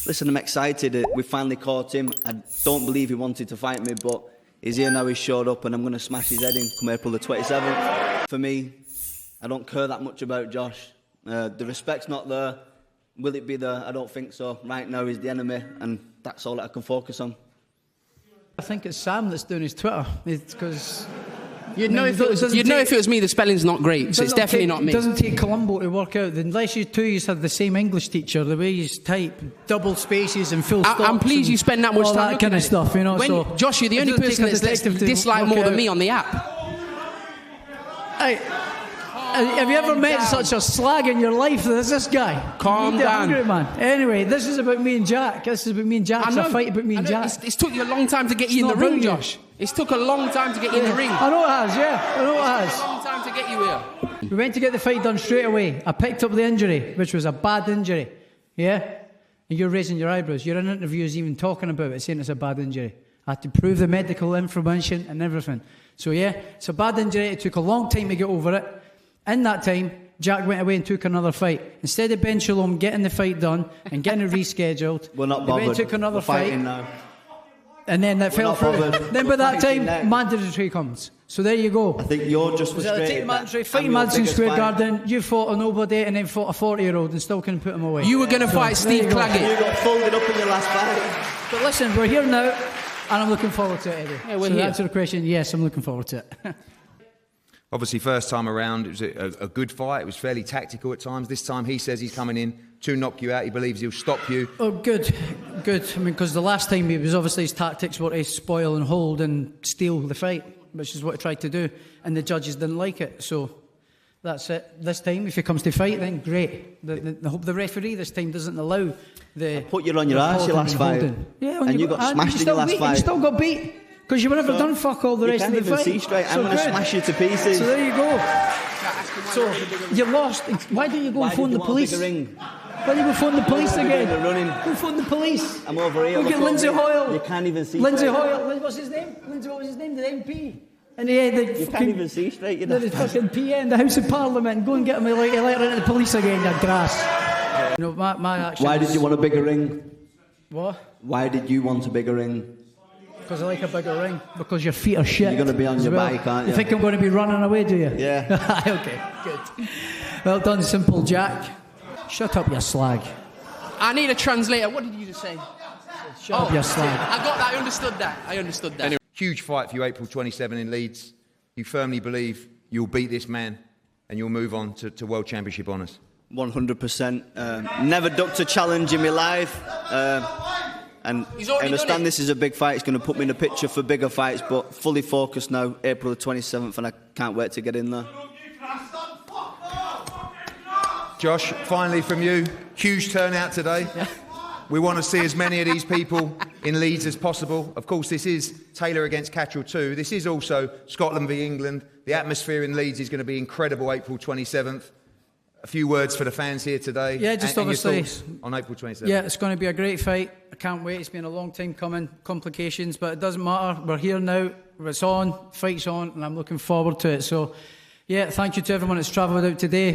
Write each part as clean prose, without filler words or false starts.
Listen, I'm excited. We finally caught him. I don't believe he wanted to fight me, but he's here now, he's showed up, and I'm going to smash his head in come April the 27th. For me, I don't care that much about Josh. The respect's not there. Will it be there? I don't think so. Right now, he's the enemy, and that's all that I can focus on. I think it's Sam that's doing his Twitter. It's because... You'd know if it was me. The spelling's not great, so it's definitely not me. It doesn't take Columbo to work out. Unless you two had the same English teacher, the way you type double spaces and full stops. I'm pleased you spend that much time all that kind of stuff, you know. So Josh, you're the only person that's dislike more than me on the app. Hey, have you ever met such a slag in your life as this guy? Calm down. Hungry, man. Anyway, this is about me and Jack. This is about me and Jack. It's a fight about me and Jack. It's took you a long time to get you in the ring, Josh. It's took a long time to get you in the ring. I know it has, yeah. I know it has. A long time to get you here. We went to get the fight done straight away. I picked up the injury, which was a bad injury. Yeah? And you're raising your eyebrows. You're in interviews even talking about it, saying it's a bad injury. I had to prove the medical information and everything. So yeah, it's a bad injury. It took a long time to get over it. In that time, Jack went away and took another fight. Instead of Ben Shalom getting the fight done and getting it rescheduled, we're not bothered. He took another fight. Now. And then that fell through. Then by that time, mandatory comes. So there you go. I think you're just frustrated. Mandatory, fight Madison Square Garden. You fought a nobody and then fought a 40-year-old and still couldn't put him away. You were going to fight Steve Claggett. You got folded up in your last fight. But listen, we're here now, and I'm looking forward to it, Eddie. Yeah, we're here. To answer the question, yes, I'm looking forward to it. Obviously, first time around, it was a good fight. It was fairly tactical at times. This time, he says he's coming in to knock you out. He believes he'll stop you. Oh, good. I mean, because the last time he was obviously his tactics were to spoil and hold and steal the fight, which is what he tried to do, and the judges didn't like it. So that's it. This time, if he comes to fight, then great. The referee this time doesn't allow the... I put you on your ass your last fight. Yeah, and you got smashed in your last fight. You still got beat. Because you were never done fuck all the rest of the fight. You can't even see straight. I'm going to smash you to pieces. So there you go. So you lost. Why don't you go and phone the police? Why don't you go phone the police again? Go phone the police. I'm over here. Go get Lindsay Hoyle. You can't even see Lindsay straight. Hoyle. What's his name? What was his name? The MP. And you can't even see straight. You know. The fucking PA in the House of Parliament. Go and get him a letter into the police again, you grass. You know, my actions. Why did you want a bigger ring? What? Why did you want a bigger ring? Because I like a bigger ring. Because your feet are shit. You're going to be on your bike, aren't you? You think I'm going to be running away, do you? Yeah. Okay, good. Well done, Simple Jack. Shut up, you slag. I need a translator. What did you just say? Shut up, you slag. I got that. I understood that. Anyway, huge fight for you, April 27 in Leeds. You firmly believe you'll beat this man and you'll move on to World Championship honours? 100%. Never ducked a challenge in my life. And I understand this is a big fight. It's going to put me in a picture for bigger fights, but fully focused now, April the 27th, and I can't wait to get in there. Josh, finally from you, huge turnout today. Yeah. We want to see as many of these people in Leeds as possible. Of course, this is Taylor against Catterall too. This is also Scotland v England. The atmosphere in Leeds is going to be incredible April 27th. A few words for the fans here today. Yeah, just obviously on April 27th. Yeah, it's going to be a great fight. I can't wait. It's been a long time coming. Complications, but it doesn't matter. We're here now. It's on. Fight's on, and I'm looking forward to it. So, yeah, thank you to everyone that's travelled out today.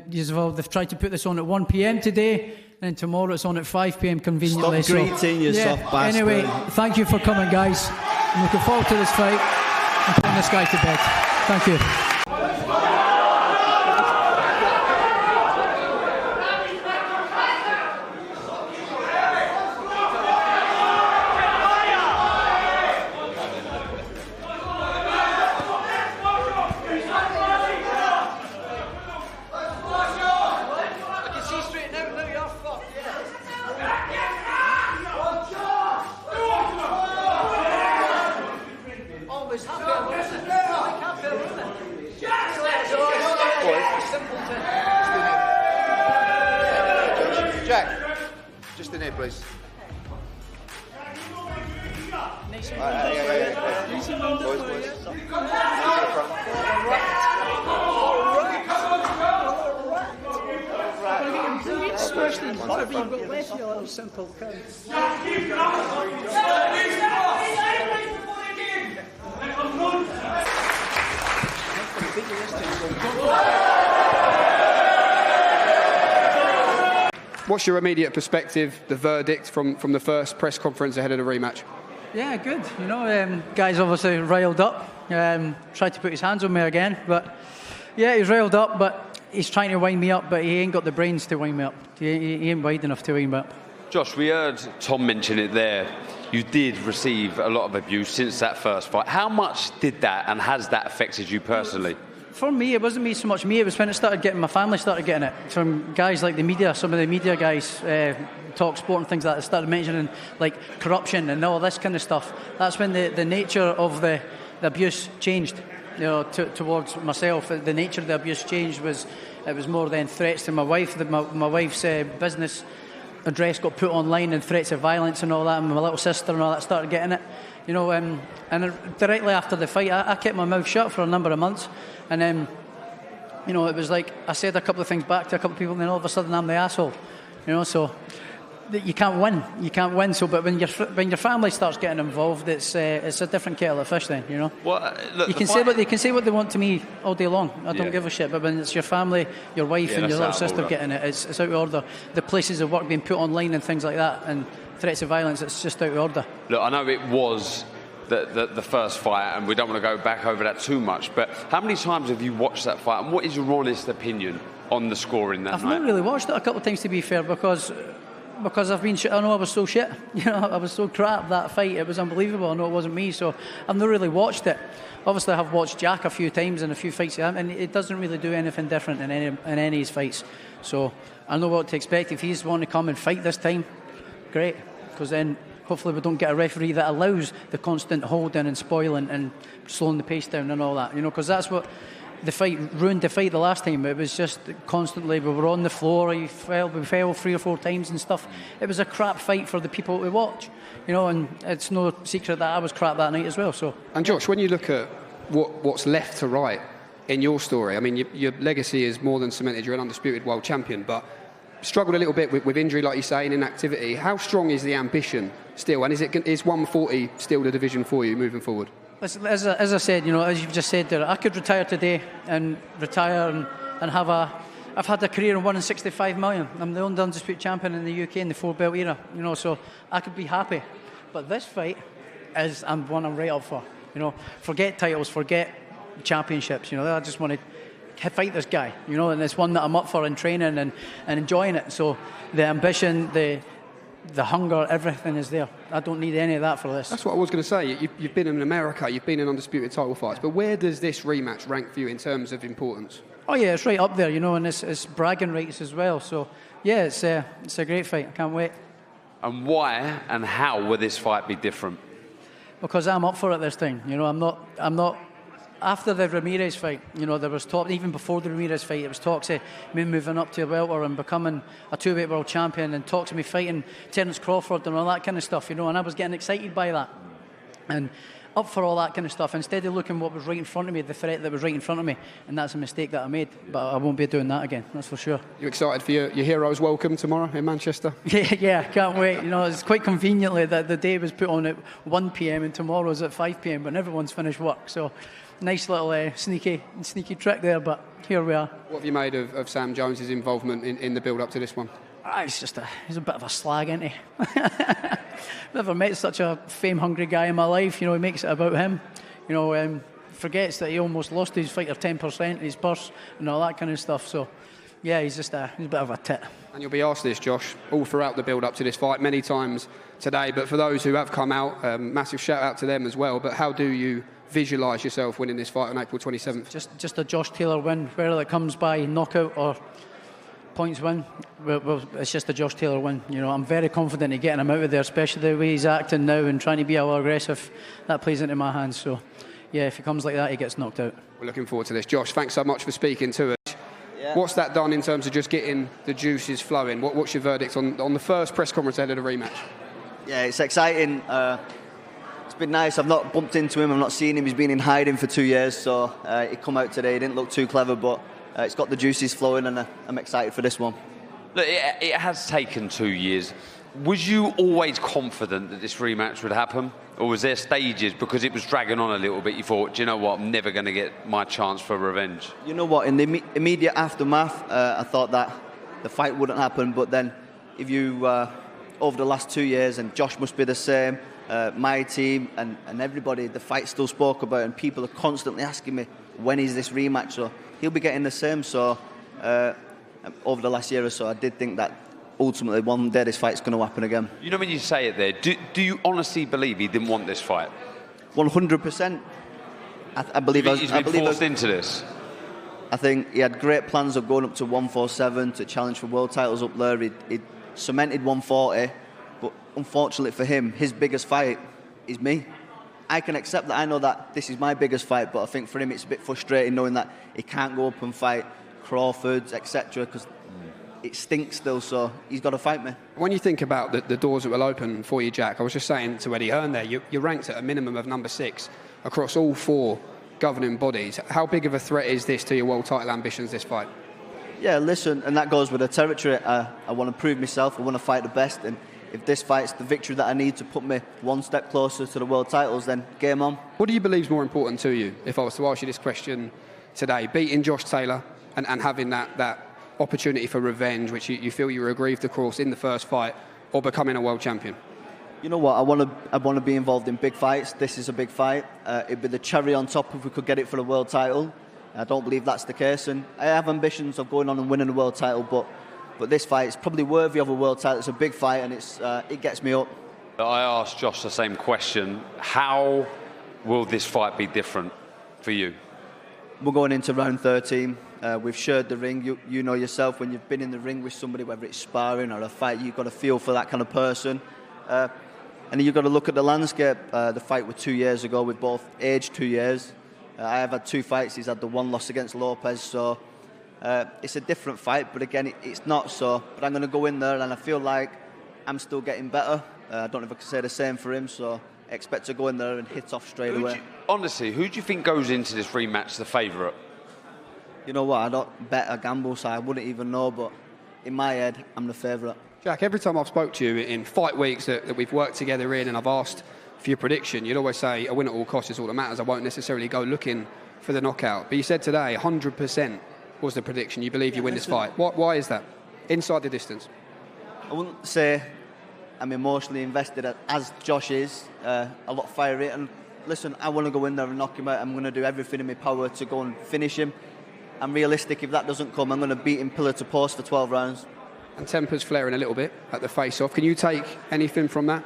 They've tried to put this on at 1 p.m. today, and tomorrow it's on at 5 p.m. conveniently. Stop greeting, you soft bastard. Anyway, thank you for coming, guys. I'm looking forward to this fight. I'm putting this guy to bed. Thank you. Jack, just in here, please. what's your immediate perspective, the verdict from the first press conference ahead of the rematch? Yeah, good. You know, guy's obviously riled up. Tried to put his hands on me again, but yeah, he's riled up, but he's trying to wind me up, but he ain't got the brains to wind me up. He ain't wide enough to wind me up. Josh, we heard Tom mention it there. You did receive a lot of abuse since that first fight. How much did that and has that affected you personally? For me, it wasn't me so much me. It was when it started getting, my family started getting it from guys like the media. Some of the media guys, Talk Sport and things like that, started mentioning like corruption and all this kind of stuff. That's when the nature of the abuse changed. You know, towards myself, the nature of the abuse changed. It was more than threats to my wife. My wife's business address got put online and threats of violence and all that, and my little sister and all that started getting it. You know, and directly after the fight, I kept my mouth shut for a number of months, and then, you know, it was like I said a couple of things back to a couple of people, and then all of a sudden I'm the asshole. You know, so you can't win. You can't win. So, but when your family starts getting involved, it's a different kettle of fish. Then, you know. Well, look, you can say what they want to me all day long. I don't give a shit. But when it's your family, your wife, and your little sister getting it, it's out of order. The places of work being put online and things like that, and threats of violence, it's just out of order. Look, I know it was the first fight, and we don't want to go back over that too much. But how many times have you watched that fight, and what is your honest opinion on the scoring that night? I've not really watched it a couple of times, to be fair, because I've been shit. I know I was so shit. You know, I was so crap that fight. It was unbelievable. I know it wasn't me, so I've not really watched it. Obviously, I have watched Jack a few times in a few fights, and it doesn't really do anything different in any of his fights. So I know what to expect. If he's wanting to come and fight this time, great, because then hopefully we don't get a referee that allows the constant holding and spoiling and slowing the pace down and all that. You know, because that's what ruined the fight the last time. It was just constantly, we were on the floor, we fell 3 or 4 times and stuff. It was a crap fight for the people to watch, you know, and it's no secret that I was crap that night as well. So. And Josh, when you look at what's left to right in your story, I mean, your legacy is more than cemented. You're an undisputed world champion, but struggled a little bit with injury, like you say, and inactivity. How strong is the ambition still? And is 140 still the division for you moving forward? As I said, you know, as you've just said there, I could retire today and I've had a career of 1 in 65 million. I'm the only undisputed champion in the UK in the 4-belt era, you know, so I could be happy. But this fight is one I'm right up for. You know, forget titles, forget championships, you know, I just want to fight this guy, you know, and it's one that I'm up for in training and enjoying it. So the ambition, the hunger, everything is there. I don't need any of that for this. That's what I was going to say. You've been in America, you've been in undisputed title fights, but where does this rematch rank for you in terms of importance? Oh yeah, it's right up there, you know, and it's bragging rights as well. So yeah, it's a great fight. I can't wait. And why and how will this fight be different? Because I'm up for it this time. You know, I'm not. After the Ramirez fight, you know, there was talk, even before the Ramirez fight, it was talks of me moving up to a welter and becoming a 2-weight world champion, and talks of me fighting Terence Crawford and all that kind of stuff, you know, and I was getting excited by that. And up for all that kind of stuff, instead of looking what was right in front of me, the threat that was right in front of me, and that's a mistake that I made, but I won't be doing that again, that's for sure. You excited for your hero's welcome tomorrow in Manchester? Yeah, can't wait. You know, it's quite conveniently that the day was put on at 1 p.m. and tomorrow's at 5 p.m. when everyone's finished work, so nice little sneaky trick there, but here we are. What have you made of Sam Jones's involvement in the build-up to this one? He's a bit of a slag, isn't he? Never met such a fame-hungry guy in my life. You know, he makes it about him. You know, forgets that he almost lost his fighter 10% in his purse and all that kind of stuff. So, yeah, he's a bit of a tit. And you'll be asked this, Josh, all throughout the build-up to this fight, many times today. But for those who have come out, massive shout-out to them as well. But how do you visualise yourself winning this fight on April 27th? Just a Josh Taylor win, whether it comes by knockout or points win. Well, it's just a Josh Taylor win. You know, I'm very confident in getting him out of there, especially the way he's acting now and trying to be a little aggressive. That plays into my hands. So, yeah, if he comes like that, he gets knocked out. We're looking forward to this. Josh, thanks so much for speaking to us. Yeah. What's that done in terms of just getting the juices flowing? What's your verdict on the first press conference ahead of the rematch? Yeah, it's exciting. It's been nice. I've not bumped into him. I've not seen him. He's been in hiding for 2 years, so he come out today. He didn't look too clever, but it's got the juices flowing, and I'm excited for this one. Look, it has taken 2 years. Was you always confident that this rematch would happen? Or was there stages, because it was dragging on a little bit, you thought, do you know what, I'm never going to get my chance for revenge? You know what, in the immediate aftermath, I thought that the fight wouldn't happen, but then if you, over the last 2 years, and Josh must be the same, my team and everybody, the fight still spoke about, and people are constantly asking me, when is this rematch? So he'll be getting the same. So over the last year or so, I did think that ultimately one day this fight's going to happen again. You know, when you say it there, do you honestly believe he didn't want this fight? 100%. I believe he's been forced into this. I think he had great plans of going up to 147 to challenge for world titles up there. He cemented 140, but unfortunately for him, his biggest fight is me. I can accept that. I know that this is my biggest fight, but I think for him it's a bit frustrating knowing that he can't go up and fight Crawford, etc., because it stinks still, so he's got to fight me. When you think about the doors that will open for you, Jack, I was just saying to Eddie Hearn there, you're ranked at a minimum of number 6 across all 4 governing bodies. How big of a threat is this to your world title ambitions, this fight? Yeah, listen, and that goes with the territory. I want to prove myself, I want to fight the best, and if this fight's the victory that I need to put me one step closer to the world titles, then game on. What do you believe is more important to you, if I was to ask you this question today? Beating Josh Taylor and having that opportunity for revenge, which you feel you were aggrieved, of course, in the first fight, or becoming a world champion? You know what? I want to be involved in big fights. This is a big fight. It'd be the cherry on top if we could get it for the world title. I don't believe that's the case, and I have ambitions of going on and winning the world title. But this fight is probably worthy of a world title. It's a big fight, and it gets me up. I asked Josh the same question. How will this fight be different for you? We're going into round 13. We've shared the ring. You know yourself, when you've been in the ring with somebody, whether it's sparring or a fight, you've got to feel for that kind of person. And you've got to look at the landscape. The fight was 2 years ago. We've both aged 2 years. I have had 2 fights. He's had the 1 loss against Lopez. So it's a different fight. But again, it's not so. But I'm going to go in there, and I feel like I'm still getting better. I don't know if I can say the same for him. So I expect to go in there and hit off straight away. Honestly, who do you think goes into this rematch the favourite? You know what? I don't bet or gamble, so I wouldn't even know. But in my head, I'm the favourite. Jack, every time I've spoke to you in fight weeks that we've worked together in, and I've asked for your prediction, you'd always say a win at all costs is all that matters. I won't necessarily go looking for the knockout. But you said today 100% was the prediction. You believe you win this fight. Why is that? Inside the distance. I wouldn't say I'm emotionally invested as Josh is. A lot fiery. And listen, I want to go in there and knock him out. I'm going to do everything in my power to go and finish him. I'm realistic. If that doesn't come, I'm going to beat him pillar to post for 12 rounds. And temper's flaring a little bit at the face-off. Can you take anything from that?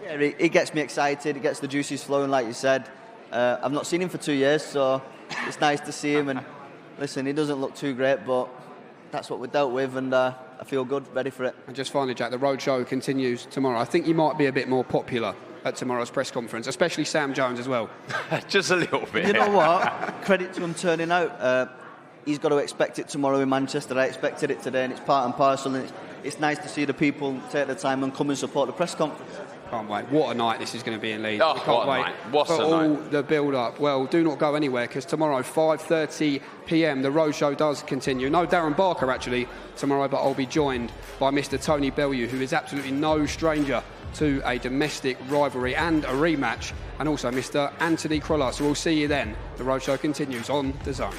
Yeah, it gets me excited. It gets the juices flowing, like you said. I've not seen him for 2 years, so it's nice to see him. And listen, he doesn't look too great, but that's what we're dealt with, and I feel good, ready for it. And just finally, Jack, the roadshow continues tomorrow. I think you might be a bit more popular at tomorrow's press conference, especially Sam Jones as well. Just a little bit. You know what? Credit to him turning out. He's got to expect it tomorrow in Manchester. I expected it today, and it's part and parcel. And it's nice to see the people take the time and come and support the press conference. Can't wait. What a night this is going to be in Leeds. Oh, can't wait what for all the build-up. Well, do not go anywhere, because tomorrow, 5:30 p.m, the roadshow does continue. No Darren Barker, actually, tomorrow, but I'll be joined by Mr. Tony Bellew, who is absolutely no stranger to a domestic rivalry and a rematch, and also Mr. Anthony Crolla. So we'll see you then. The roadshow continues on DAZN.